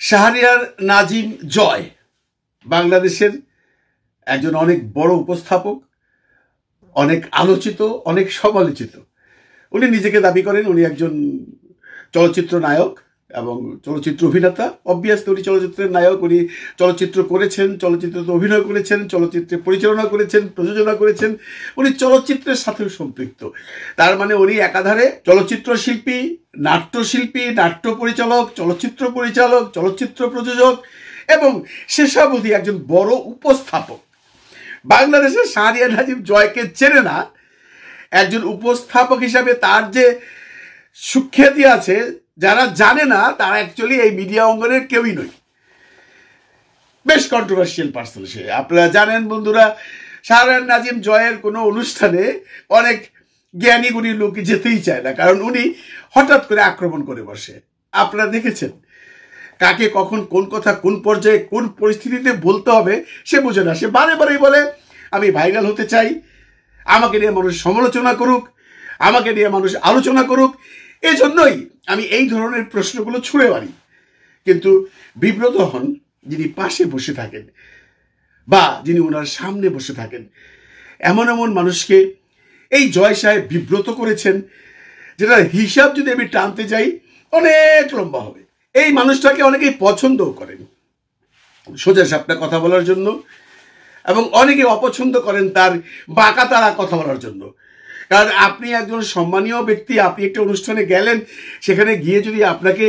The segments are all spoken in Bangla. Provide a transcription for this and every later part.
শাহরিয়ার নাজিম জয় বাংলাদেশের একজন অনেক বড় উপস্থাপক, অনেক আলোচিত, অনেক সমালোচিত। উনি নিজেকে দাবি করেন উনি একজন চলচ্চিত্র নায়ক এবং চলচ্চিত্র অভিনেতা। অবভিয়াসলি উনি চলচ্চিত্রের নায়ক, উনি চলচ্চিত্র করেছেন, চলচ্চিত্রতে অভিনয় করেছেন, চলচ্চিত্রে পরিচালনা করেছেন, প্রযোজনা করেছেন, উনি চলচ্চিত্রের সাথেও সম্পৃক্ত। তার মানে উনি একাধারে চলচ্চিত্র শিল্পী, নাট্যশিল্পী, নাট্য পরিচালক, চলচ্চিত্র পরিচালক, চলচ্চিত্র প্রযোজক এবং শেষাবধি একজন বড় উপস্থাপক। বাংলাদেশের শাহরিয়ার নাজিম জয়কে চেনে না, একজন উপস্থাপক হিসাবে তার যে সুখ্যাতি আছে, যারা জানে না তারা অ্যাকচুয়ালি এই মিডিয়া অঙ্গনের কেউই নয়। বেশ কন্ট্রোভার্সিয়াল পার্সন সে। আপনারা জানেন বন্ধুরা, শাহরিয়ার নাজিম জয়ের কোনো অনুষ্ঠানে অনেক জ্ঞানী গুণী লোক যেতেই চায় না, কারণ উনি হঠাৎ করে আক্রমণ করে বসে। আপনারা দেখেছেন কাকে কখন কোন কথা কোন পর্যায়ে কোন পরিস্থিতিতে বলতে হবে সে বোঝে না। সে বারে বারেই বলে আমি ভাইরাল হতে চাই, আমাকে নিয়ে মানুষ সমালোচনা করুক, আমাকে নিয়ে মানুষ আলোচনা করুক, এজন্যই আমি এই ধরনের প্রশ্নগুলো ছুঁড়ে মারি। কিন্তু বিব্রত হন যিনি পাশে বসে থাকেন বা যিনি ওনার সামনে বসে থাকেন। এমন এমন মানুষকে এই জয় সাহেব বিব্রত করেছেন, যেটার হিসাব যদি আমি টানতে যাই অনেক লম্বা হবে। এই মানুষটাকে অনেকেই পছন্দও করেন সোজা সাপটা কথা বলার জন্য, এবং অনেকে অপছন্দ করেন তার বাঁকা তারা কথা বলার জন্য। কারণ আপনি একজন সম্মানীয় ব্যক্তি, আপনি একটা অনুষ্ঠানে গেলেন, সেখানে গিয়ে যদি আপনাকে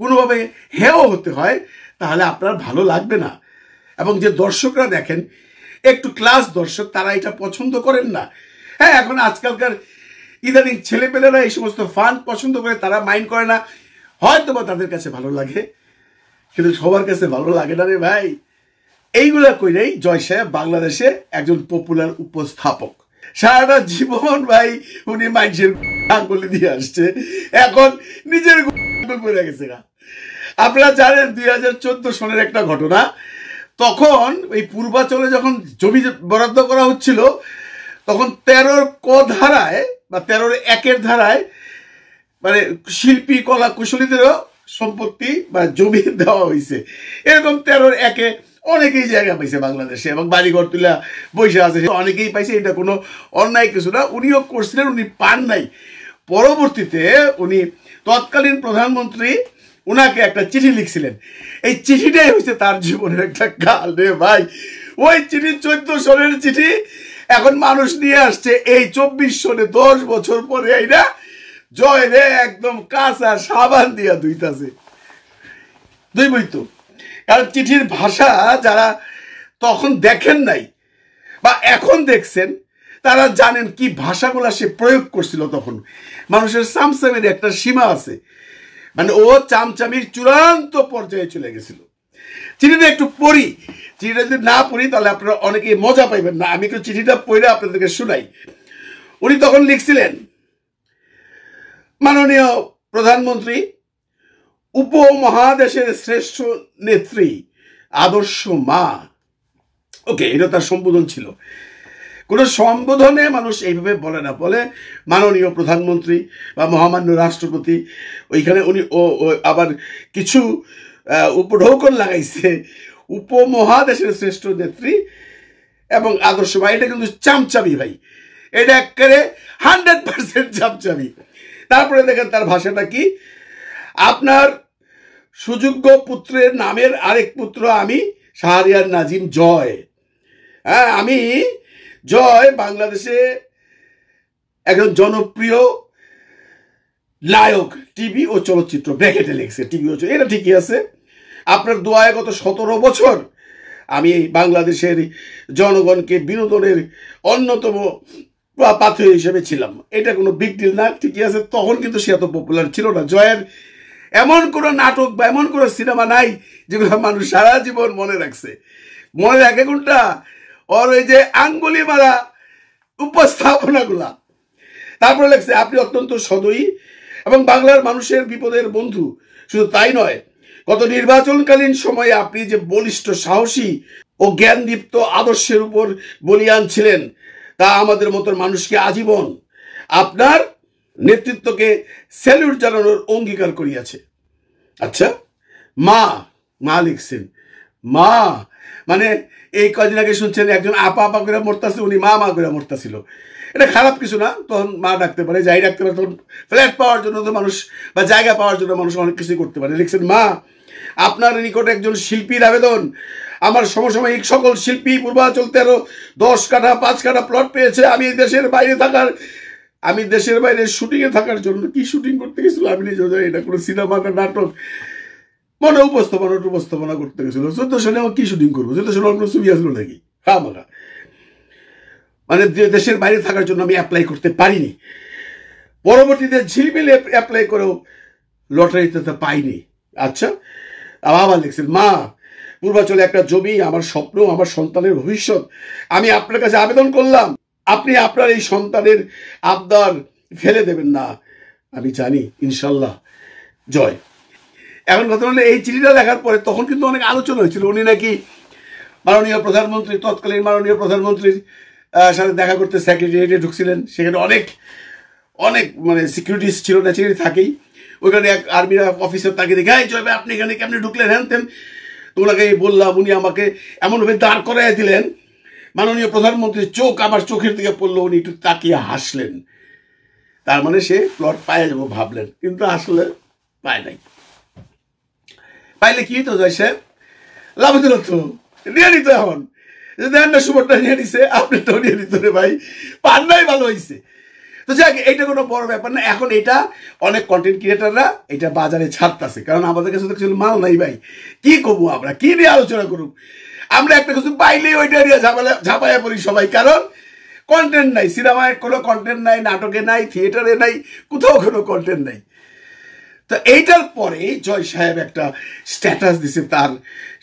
কোনোভাবে হেয় হতে হয় তাহলে আপনার ভালো লাগবে না। এবং যে দর্শকরা দেখেন একটু ক্লাস দর্শক, তারা এটা পছন্দ করেন না। হ্যাঁ, এখন আজকালকার ইদানিং ছেলেপেলেরা এই সমস্ত ফান পছন্দ করে, তারা মাইন্ড করে না, হয়তো বা তাদের কাছে ভালো লাগে, কিন্তু সবার কাছে ভালো লাগে না রে ভাই। এইগুলা কইরেই জয় সাহেব বাংলাদেশে একজন পপুলার উপস্থাপক। সারাটা জীবন ভাই উনি মানুষের আঙ্গুলি দিয়ে আসছে, এখন নিজের আঙ্গুল পড়ে গেছে গা। আপনারা জানেন 2014 সনের একটা ঘটনা। তখন এই পূর্বাচলে যখন জমি বরাদ্দ করা হচ্ছিল, তখন 13 ক ধারায় বা 13 1 ধারায় মানে শিল্পী কলা কুশলীদেরও সম্পত্তি বা জমি দেওয়া হয়েছে। এরকম 13 1 অনেকেই জায়গা পাইছে বাংলাদেশে, এবং বাড়িঘর তুলা বসে আছে, অনেকেই পাইছে। এটা কোনো অন্যায় কিছু না, উনিও করছিলেন, উনি পান নাই। পরবর্তীতে উনি তৎকালীন প্রধানমন্ত্রী উনাকে একটা চিঠি লিখছিলেন। এই চিঠিটাই হয়েছে তার জীবনের একটা কাল রে ভাই। ওই চিঠি 14 সনের চিঠি এখন মানুষ নিয়ে আসছে এই 24 সনে, 10 বছর পরে এইটা জয় রে একদম কাঁচা সাবান দিয়া ধুইতাছে। দুইবই তো, কারণ চিঠির ভাষা যারা তখন দেখেন নাই বা এখন দেখছেন তারা জানেন কি ভাষাগুলা সে প্রয়োগ করছিল। তখন মানুষের চামচামির একটা সীমা আছে, মানে ও চামচামির চূড়ান্ত পর্যায়ে চলে গেছিল। চিঠিটা একটু পড়ি, চিঠিটা যদি না পড়ি তাহলে আপনারা অনেকেই মজা পাইবেন না। আমি একটু চিঠিটা পড়ে আপনাদেরকে শোনাই। উনি তখন লিখছিলেন, মাননীয় প্রধানমন্ত্রী, উপমহাদেশের শ্রেষ্ঠ নেত্রী, আদর্শ মা। ওকে, এটা তার সম্বোধন ছিল। কোনো সম্বোধনে মানুষ এইভাবে বলে না, বলে মাননীয় প্রধানমন্ত্রী বা মহামান্য রাষ্ট্রপতি। ওইখানে উনি আবার কিছু উপঢৌকন লাগাইছে, উপমহাদেশের শ্রেষ্ঠ নেত্রী এবং আদর্শ মা। এটা কিন্তু চামচামি ভাই, এটা একেবারে 100% চামচামি। তারপরে দেখেন তার ভাষাটা কি, আপনার সুযোগ্য পুত্রের নামের আরেক পুত্র আমি, শাহরিয়ার নাজিম জয়। হ্যাঁ, আমি জয় বাংলাদেশে একজন জনপ্রিয় নায়ক, টিভি ও চলচ্চিত্র, ব্র্যাকেটে লিখছে টিভি ও, এটা ঠিকই আছে। আপনার দোয়ায় গত 17 বছর আমি বাংলাদেশের জনগণকে বিনোদনের অন্যতম পাথর হিসেবে ছিলাম। এটা কোনো বিগ ডিল না, ঠিকই আছে। তখন কিন্তু সে এত পপুলার ছিল না। জয়ের এমন কোনো নাটক বা এমন কোনো সিনেমা নাই যেগুলো মানুষ সারা জীবন মনে রাখছে। মনে রাখে কোনটা? ওর ওই যে আঙ্গুলি মারা উপস্থাপনাগুলা। তারপরে লেখছে, আপনি অত্যন্ত সদয়ী এবং বাংলার মানুষের বিপদের বন্ধু। শুধু তাই নয়, গত নির্বাচনকালীন সময়ে আপনি যে বলিষ্ঠ, সাহসী ও জ্ঞানদীপ্ত আদর্শের উপর বলিয়ান ছিলেন, তা আমাদের মতো মানুষকে আজীবন আপনার নেতৃত্বকে স্যালুট জানানোর অঙ্গীকার করিয়াছে। আচ্ছা, মা মা লিখছেন। মা মানে এই কদিন আগে শুনছেন একজন আপা আপা করে মরতেছে, উনি মা মা করে মরতেছিল। এটা খারাপ কিছু না, তখন মা ডাকতে পারে, যাই ডাকতে পারে। তখন ফ্ল্যাট পাওয়ার জন্য তো মানুষ বা জায়গা পাওয়ার জন্য মানুষ অনেক কিছুই করতে পারে। লিখছেন, মা আপনার নিকটে একজন শিল্পীর আবেদন। আমার সমসাময়িক সকল শিল্পী পূর্বাঞ্চল 13, 10 কাঠা 5 কাঠা প্লট পেয়েছে। আমি দেশের বাইরে শুটিংয়ে থাকার জন্য। কি শুটিং করতে গেছিল আমি নিজেও জানি, এটা কোনো সিনেমা না নাটক, মনে উপস্থাপনা করতে গেছিল। 14 সালে আমার কি শুটিং করবো? 14 সালে কোনো ছবি আসলো নাকি? মাখা মানে দেশের বাইরে থাকার জন্য আমি অ্যাপ্লাই করতে পারিনি। পরবর্তীতে ঝিলমিলে অ্যাপ্লাই করেও লটারিতে তো পাইনি। আচ্ছা, আবার লিখছেন, মা পূর্বাঞ্চলে একটা জমি আমার স্বপ্ন, আমার সন্তানের ভবিষ্যৎ। আমি আপনার কাছে আবেদন করলাম, আপনি আপনার এই সন্তানের আবদার ফেলে দেবেন না। আমি জানি ইনশাল্লাহ জয়। এখন কথা হলে এই চিঠিটা লেখার পরে তখন কিন্তু অনেক আলোচনা হয়েছিল। উনি নাকি মাননীয় প্রধানমন্ত্রী, তৎকালীন মাননীয় প্রধানমন্ত্রীর সাথে দেখা করতে সেক্রেটারিয়েটে ঢুকছিলেন। সেখানে অনেক অনেক মানে সিকিউরিটিস ছিল, ন্যাচারালি থাকেই। ওইখানে এক আর্মি অফিসার তাকে দেখে, জয় ভাই আপনি এখানে কেমনি ঢুকলেন? হ্যান তেন ওনাকে বললাম, উনি আমাকে এমনভাবে দাঁড় করাইয়া দিলেন, মাননীয় প্রধানমন্ত্রীর চোখ আমার চোখের দিকে পড়লো, উনি একটু তাকিয়ে হাসলেন। তার মানে সে প্লট পায়ে যাবো ভাবলেন, কিন্তু আসলে পায় নাই। পাইলে কি হতো জয় সাহেব? লাভ দিল তো, নিয়ে নিত। এখন দেন না সুবরটা নিয়ে নিছে, আপনি তো নিয়ে নিত রে ভাই, পান নাই, ভালো হয়েছে। তো যাক, এইটা কোনো বড় ব্যাপার না। এখন এটা অনেক কন্টেন্ট ক্রিয়েটাররা এটা বাজারে ছাড়তেছে, কারণ আমাদের কাছে তো কিছু মাল নাই ভাই। কি করবো আমরা, কি নিয়ে আলোচনা করুক? আমরা একটা কিছু পাইলেই ওইটা নিয়ে ঝাপাইয়া পড়ি সবাই, কারণ কন্টেন্ট নাই। সিনেমায় কোনো কন্টেন্ট নাই, নাটকে নাই, থিয়েটারে নাই, কোথাও কোনো কন্টেন্ট নাই। তো এইটার পরে জয় সাহেব একটা স্ট্যাটাস দিছে তার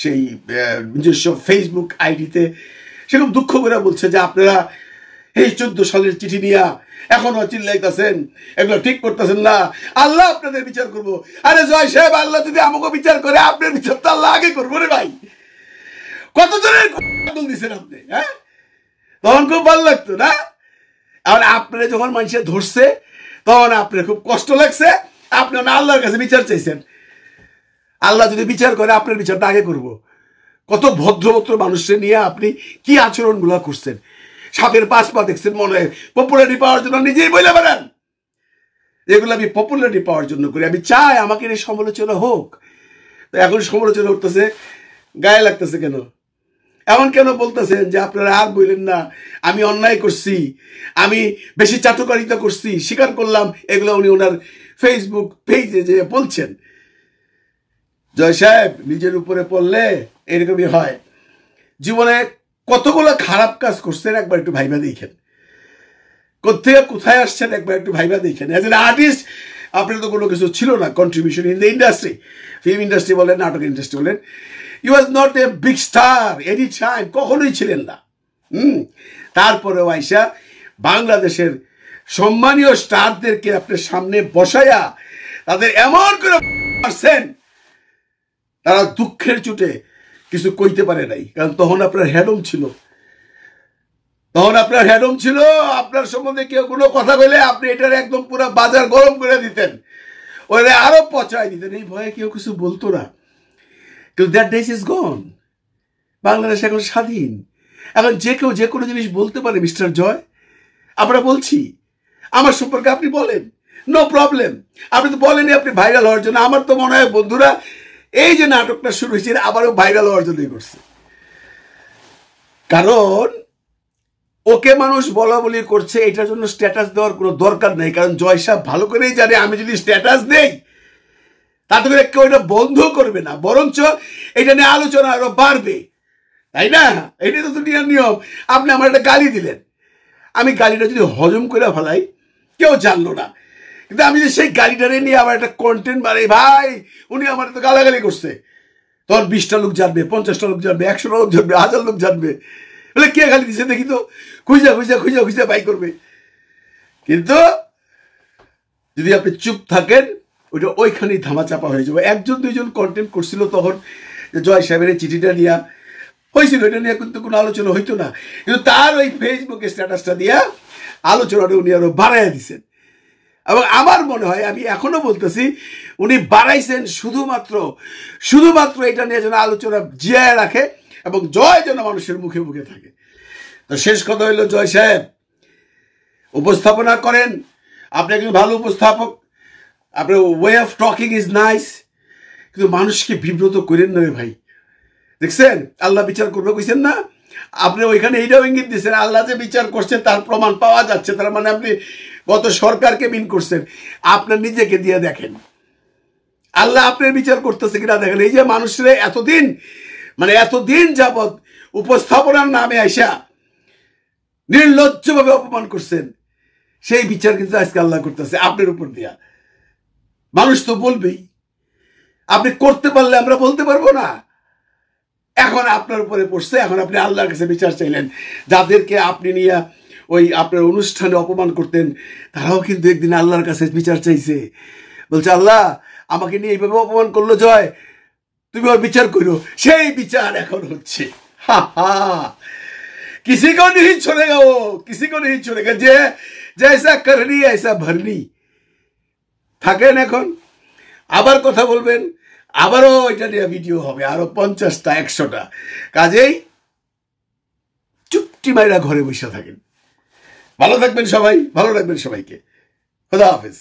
সেই নিজস্ব ফেসবুক আইডিতে। সেরকম দুঃখ করে বলছে যে আপনারা এই 14 সালের চিঠি নিয়ে এখনো চিল্লাইতেছেন, এগুলো ঠিক করতেছেন না, আল্লাহ আপনাদের বিচার করবো। আরে জয় সাহেব, আল্লাহ যদি আমাকে বিচার করে, আপনার বিচার তো আল্লাহ আগে করবো রে ভাই। কতজনের দিচ্ছেন আপনি? হ্যাঁ, তখন খুব ভালো লাগতো না? আর আপনারা যখন মানুষের ধরছে তখন আপনার খুব কষ্ট লাগছে, আপনি আল্লাহর কাছে বিচার চাইছেন। আল্লাহ যদি বিচার করে, আপনার বিচারটা আগে করবো। কত ভদ্রভদ্র মানুষের নিয়ে আপনি কি আচরণগুলো করছেন? সাপের 5 পা দেখছেন মনে হয় পপুলারিটি পাওয়ার জন্য, নিজেই বলে বেড়ান এগুলো আমি পপুলারিটি পাওয়ার জন্য করি। আমি চাই আমাকে এই সমালোচনা হোক। তো এখন সমালোচনা করতেছে, গায়ে লাগতেছে কেন? এমন কেন বলতেছেন যে আপনারা আর বললেন না আমি অন্যায় করছি, আমি বেশি চাটুকারিতা করছি, স্বীকার করলাম? এগুলো উনি ওনার ফেসবুক পেজে যে বলছেন। জয় সাহেব, নিজের উপরে পড়লে এরকমই হয়। জীবনে কতগুলো খারাপ কাজ করছেন একবার একটু ভাইবা দেখেন। কোথেকে কোথায় আসছেন একবার একটু ভাইবা দেখেন। অ্যাজ এন আর্টিস্ট আপনার তো কোনো কিছু ছিল না contribution in the industry, film industry বলেন, নাটক ইন্ডাস্ট্রি বলেন। You was not a big star any time, কখনোই ছিলেন না। তারপরেও আইসা বাংলাদেশের সম্মানীয় স্টারদেরকে আপনার সামনে বসাইয়া তাদের এমন করে মারছেন, তারা দুঃখের চোটে কিছু কইতে পারে নাই। কারণ তখন আপনার হ্যাডম ছিল, আপনার সম্বন্ধে কেউ কোনো কথা বলে আপনি এটার একদম পুরো বাজার গরম করে দিতেন, ওরা আরো পচাই দিতেন। এই ভয়ে কেউ কিছু বলতো না। কিন্তু দ্যাট ডেজ ইজ গন। বাংলাদেশ এখন স্বাধীন, এখন যে কেউ যে কোনো জিনিস বলতে পারে। মিস্টার জয়, আমরা বলছি আমার সম্পর্কে আপনি বলেন, নো প্রবলেম। আপনি তো বলেনই আপনি ভাইরাল হওয়ার জন্য। আমার তো মনে হয় বন্ধুরা, এই যে নাটকটা শুরু হয়েছে আবারও ভাইরাল হওয়ার জন্যই করছে। কারণ ওকে মানুষ বলা বলি করছে, এটার জন্য স্ট্যাটাস দেওয়ার কোনো দরকার নেই। কারণ জয় সাহেব ভালো করেই জানে আমি যদি স্ট্যাটাস দেই তাতে করে কেউ এটা বন্ধ করবে না, বরঞ্চ এটা নিয়ে আলোচনা আরো বাড়বে, তাই না? এটাই তো দুনিয়ার নিয়ম। আপনি আমার একটা গালি দিলেন, আমি গালিটা যদি হজম করে ফেলাই কেউ জানলো না, কিন্তু আমি যে সেই গালিটারে নিয়ে আমার একটা কন্টেন্ট বাড়াই, ভাই উনি আমার তো গালাগালি করছে, তখন 20টা লোক জানবে, 50টা লোক জানবে, 100টা লোক জানবে, 1000 লোক জানবে। বলে কে গালি দিচ্ছে দেখি তো, খুঁজা বাই করবে। কিন্তু যদি আপনি চুপ থাকেন, ওইটা ওইখানেই ধামাচাপা হয়ে যাবে। 1-2জন কন্টেন্ট করছিল তখন জয় সাহেবের এই চিঠিটা নিয়ে হয়েছিল, এটা নিয়ে কিন্তু কোনো আলোচনা হইতো না। কিন্তু তার ওই ফেসবুকে স্ট্যাটাসটা দিয়া আলোচনাটা উনি আরো বাড়াইয়া দিচ্ছেন। এবং আমার মনে হয়, আমি এখনো বলতেছি, উনি বাড়াইছেন শুধুমাত্র এটা নিয়ে যেন আলোচনা জিয়ায় রাখে এবং জয় যেন মানুষের মুখে মুখে থাকে। তো শেষ কথা হইল, জয় সাহেব উপস্থাপনা করেন, আপনি একজন ভালো উপস্থাপক, আপনার way of talking is nice, কিন্তু মানুষকে বিব্রত করেন না ভাই। দেখছেন আল্লাহ বিচার করবে কইছেন না, আপনি ওইখানে এইটাও ইঙ্গিত দিচ্ছেন আল্লাহ যে বিচার করছেন তার প্রমাণ পাওয়া যাচ্ছে, তার মানে আপনি গত সরকারকে মিন করছেন। আপনার নিজেকে দিয়ে দেখেন আল্লাহ আপনার বিচার করতেছে কিনা দেখেন। এই যে মানুষের এতদিন যাবৎ উপস্থাপনার নামে আইসা নির্লজ্জভাবে অপমান করছেন, সেই বিচার কিন্তু আজকে আল্লাহ করতেছে আপনার উপর দিয়া। মানুষ তো বলবেই, আপনি করতে পারলে আমরা বলতে পারবো না। এখন আপনার উপরে পড়ছে, এখন আপনি আল্লাহর কাছে বিচার চাইলেন। যাদেরকে আপনি নিয়ে ওই আপনার অনুষ্ঠানে অপমান করতেন, তারাও কিন্তু একদিন আল্লাহর কাছে বিচার চাইছে, বলছে আল্লাহ আমাকে নিয়ে এইভাবে অপমান করলো জয়, তুমি ওর বিচার করো। সেই বিচার এখন হচ্ছে। হা হা, किसी को नहीं छोड़ेगा वो, किसी को नहीं छोड़ेगा, যে जैसा करनी ऐसा भरनी। থাকেন, এখন আবার কথা বলবেন, আবারও এটা নিয়ে ভিডিও হবে, আরো 50টা 100টা। কাজেই চুপটি মাইরা ঘরে বসে থাকেন। ভালো থাকবেন সবাই, ভালো রাখবেন সবাইকে। খোদা হাফেজ।